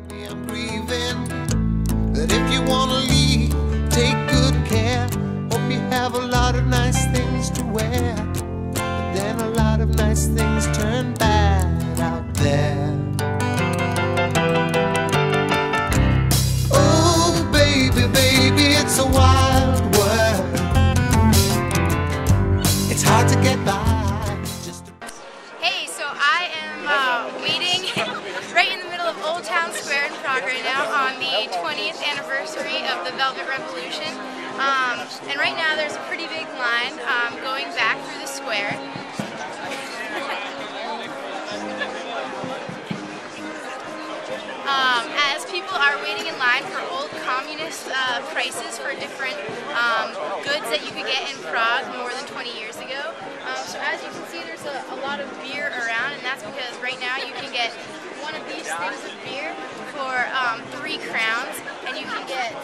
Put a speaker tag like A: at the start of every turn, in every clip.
A: I'm grieving that if you want to leave, take good care. Hope you have a lot of nice things to wear, but then a lot of nice things turn bad out there. Oh baby, baby, it's a wild world. It's hard to get by.
B: Hey, so I am waiting right in the middle of Old Town Square in Prague right now on the 20th anniversary of the Velvet Revolution. And right now there's a pretty big line going back through the square. As people are waiting in line for old communist prices for different goods that you could get in Prague more than 20 years ago. So as you can see, there's a lot of beer around, and that's because right now you can get one of these things of beer for 3 crowns, and you can get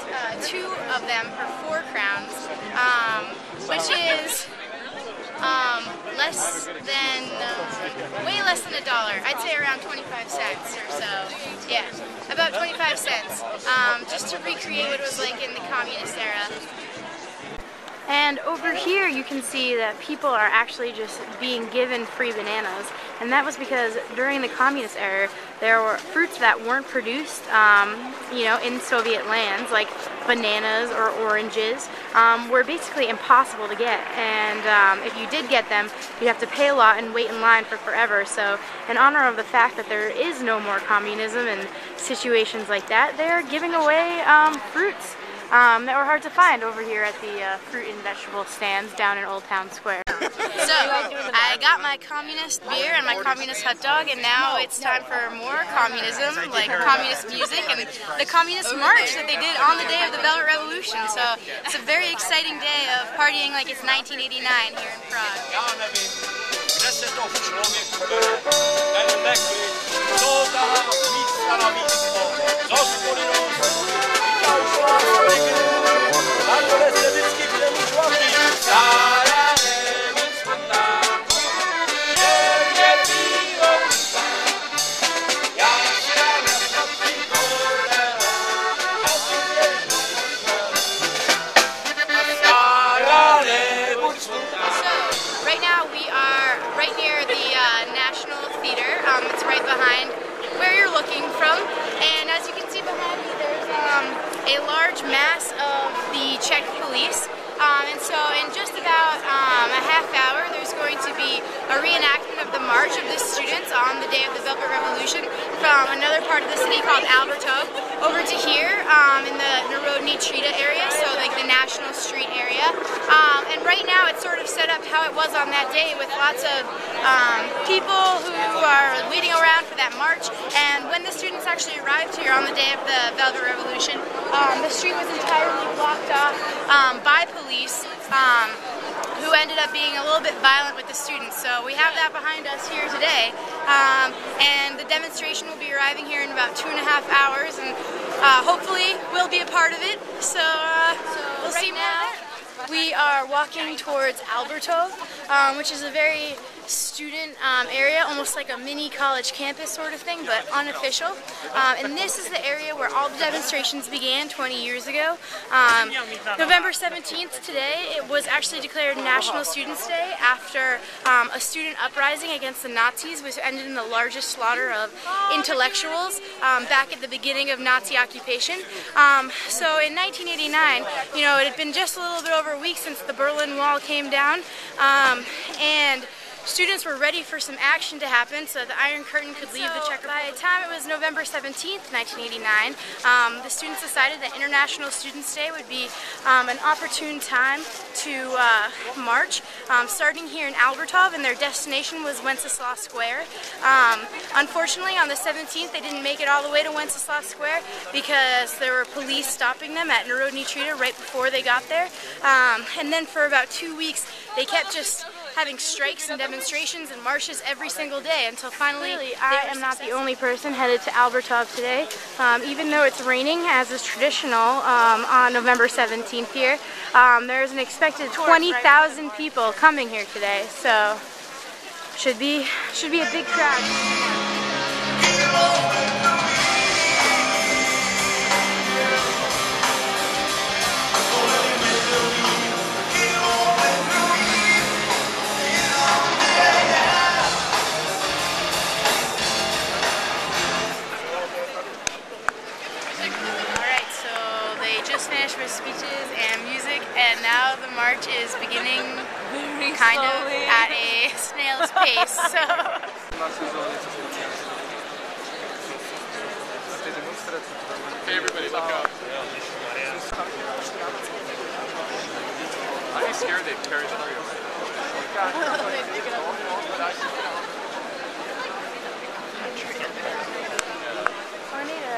B: 2 of them for 4 crowns, which is way less than $1. I'd say around 25 cents or so. Yeah, about 25 cents, just to recreate what it was like in the communist era. And over here you can see that people are actually just being given free bananas, and that was because during the communist era there were fruits that weren't produced you know, in Soviet lands, like bananas or oranges, were basically impossible to get, and if you did get them, you'd have to pay a lot and wait in line for forever. So in honor of the fact that there is no more communism and situations like that, they're giving away fruits that were hard to find over here at the fruit and vegetable stands down in Old Town Square. So, I got my communist beer and my communist hot dog, and now it's time for more communism, like communist music and the communist march that they did on the day of the Velvet Revolution. So, it's a very exciting day of partying like it's 1989 here in Prague. Right now we are right near the National Theater. It's right behind where you're looking from, and as you can see behind me, there's a large mass of the Czech police. And so in just about a half hour there's going to be a reenactment of the march of the students on the day of the Velvet Revolution from another part of the city called Albertov over to here in the Narodny Třída area, so like the National Street area. And right now it's sort of set up how it was on that day, with lots of people who are waiting around for that march. And when the students actually arrived here on the day of the Velvet Revolution, the street was entirely blocked off by police, who ended up being a little bit violent with the students. So we have that behind us here today, and the demonstration will be arriving here in about 2.5 hours, and hopefully we'll be a part of it. So we'll see now. We are walking towards Albertov, which is a very student area, almost like a mini college campus sort of thing, but unofficial. And this is the area where all the demonstrations began 20 years ago. November 17th today, it was actually declared National Students' Day after a student uprising against the Nazis, which ended in the largest slaughter of intellectuals back at the beginning of Nazi occupation. So in 1989, you know, it had been just a little bit over a week since the Berlin Wall came down, and students were ready for some action to happen so that the Iron Curtain could leave the Czech Republic. By the time it was November 17th, 1989, the students decided that International Students' Day would be an opportune time to march, starting here in Albertov, and their destination was Wenceslas Square. Unfortunately, on the 17th, they didn't make it all the way to Wenceslas Square because there were police stopping them at Narodny Třída right before they got there. And then for about 2 weeks, they kept just having strikes and demonstrations and marches every single day until finally I am not the only person headed to Albertov today. Even though it's raining, as is traditional on November 17th here, there's an expected 20,000 people coming here today, so should be a big crowd. with speeches and music, and now the march is beginning kind of at a snail's pace. So.
C: Hey everybody, look up. I'd be scared they'd carry the tree away.
B: Tornado.